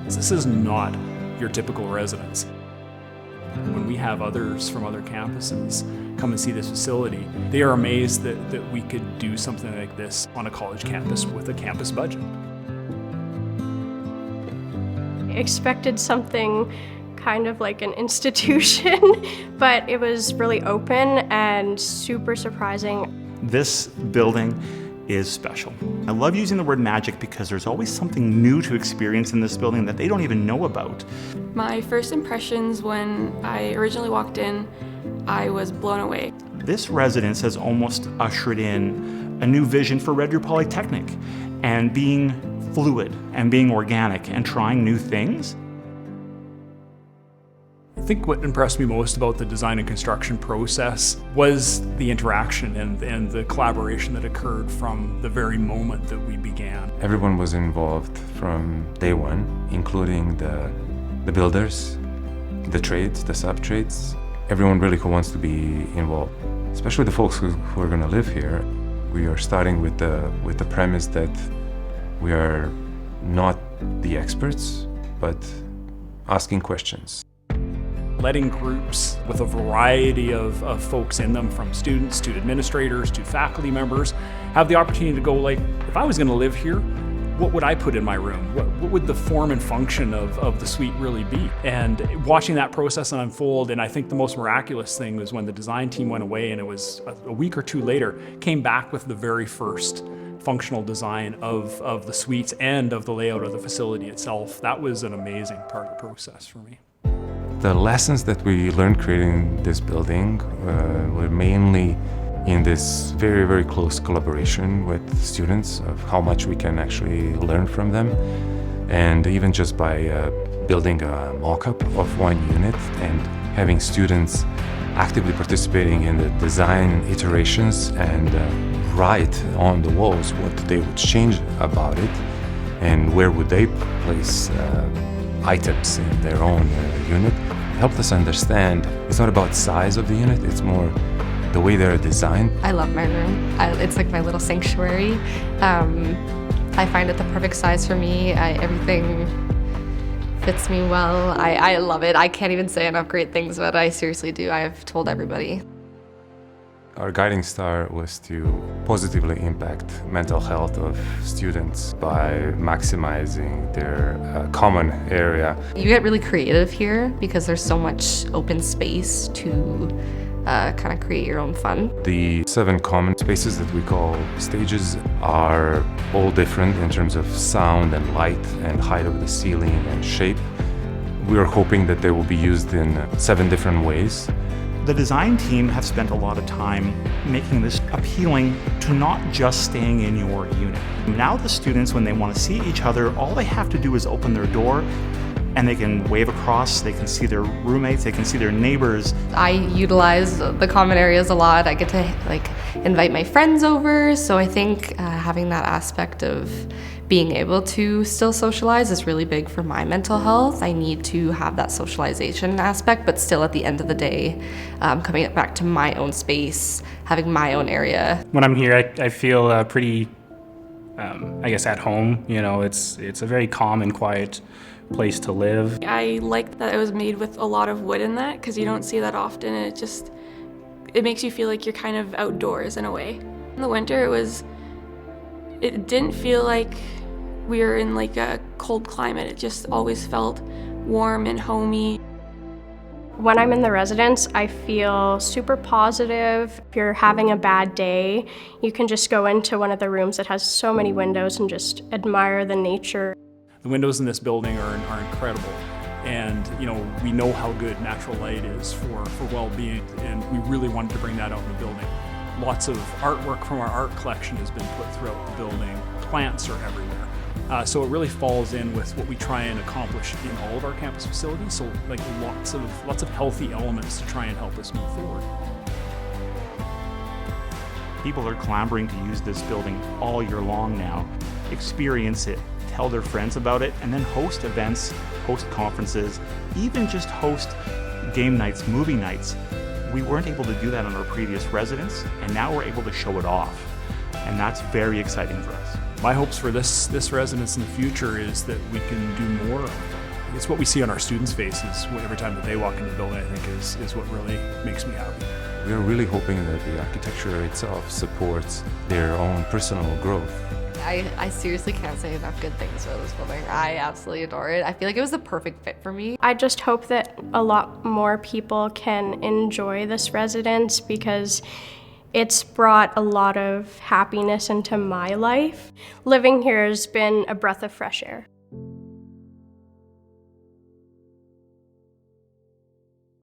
This is not your typical residence. When we have others from other campuses come and see this facility, they are amazed that we could do something like this on a college campus with a campus budget. I expected something kind of like an institution, but it was really open and super surprising. This building is special. I love using the word magic because there's always something new to experience in this building that they don't even know about. My first impressions when I originally walked in, I was blown away. This residence has almost ushered in a new vision for Deer Polytechnic, and being fluid and being organic and trying new things. I think what impressed me most about the design and construction process was the interaction and the collaboration that occurred from the very moment that we began. Everyone was involved from day one, including the builders, the trades, the sub-trades. Everyone really who wants to be involved, especially the folks who are going to live here. We are starting with the premise that we are not the experts, but asking questions. Letting groups with a variety of folks in them, from students to administrators to faculty members, have the opportunity to go, like, if I was going to live here, what would I put in my room? What would the form and function of the suite really be? And watching that process unfold, and I think the most miraculous thing was when the design team went away, and it was a week or two later, came back with the very first functional design of the suites and of the layout of the facility itself. That was an amazing part of the process for me. The lessons that we learned creating this building were mainly in this very, very close collaboration with students, of how much we can actually learn from them. And even just by building a mock-up of one unit and having students actively participating in the design iterations and write on the walls what they would change about it and where would they place items in their own unit, helped us understand it's not about size of the unit, it's more the way they're designed. I love my room. It's like my little sanctuary. I find it the perfect size for me. Everything fits me well. I love it. I can't even say enough great things, but I seriously do. I've told everybody. Our guiding star was to positively impact mental health of students by maximizing their common area. You get really creative here because there's so much open space to kind of create your own fun. The 7 common spaces that we call stages are all different in terms of sound and light and height of the ceiling and shape. We are hoping that they will be used in 7 different ways. The design team have spent a lot of time making this appealing to not just staying in your unit. Now the students, when they want to see each other, all they have to do is open their door and they can wave across, they can see their roommates, they can see their neighbors. I utilize the common areas a lot. I get to invite my friends over, so I think having that aspect of being able to still socialize is really big for my mental health. I need to have that socialization aspect, but still at the end of the day, coming back to my own space, having my own area. When I'm here, I feel pretty, I guess, at home. You know, it's a very calm and quiet place to live. I like that it was made with a lot of wood in that, because you don't see that often, and it makes you feel like you're kind of outdoors in a way. In the winter, it didn't feel like we were in like a cold climate. It just always felt warm and homey. When I'm in the residence, I feel super positive. If you're having a bad day, you can just go into one of the rooms that has so many windows and just admire the nature. The windows in this building are incredible, and we know how good natural light is for well-being, and we really wanted to bring that out in the building. Lots of artwork from our art collection has been put throughout the building. Plants are everywhere. So it really falls in with what we try and accomplish in all of our campus facilities. So like lots of healthy elements to try and help us move forward. People are clamoring to use this building all year long now. Experience it, tell their friends about it, and then host events, host conferences, even just host game nights, movie nights. We weren't able to do that in our previous residence, and now we're able to show it off. And that's very exciting for us. My hopes for this residence in the future is that we can do more. It's what we see on our students' faces every time that they walk into the building, I think, is what really makes me happy. We are really hoping that the architecture itself supports their own personal growth. I seriously can't say enough good things about this building. I absolutely adore it. I feel like it was the perfect fit for me. I just hope that a lot more people can enjoy this residence because it's brought a lot of happiness into my life. Living here has been a breath of fresh air.